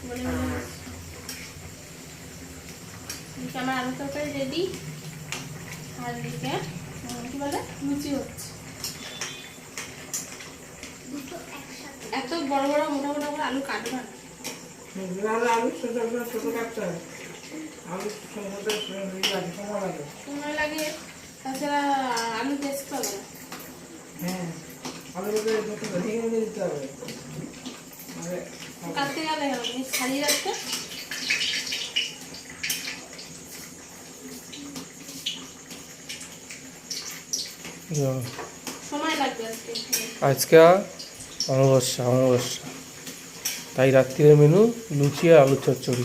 বলে আমার আলু তরকারি রেডি। আর এদিকে কি বলে লুচি হচ্ছে। এত বড় বড় মোটা মোটা করে আলু কাটবে না, আলু ছোট ছোট কাটতে হয়। আলু সময় লাগে, তাছাড়া আলু টেস্ট পাবে না। হ্যাঁ, আলুগুলো ভেঙে দিতে হবে। কাটতে গেলে ছাড়িয়ে রাখতে সময় লাগবে। আজকে অমাবস্যা, তাই রাত্রির মেনু লুচি আর আলু চচ্চড়ি।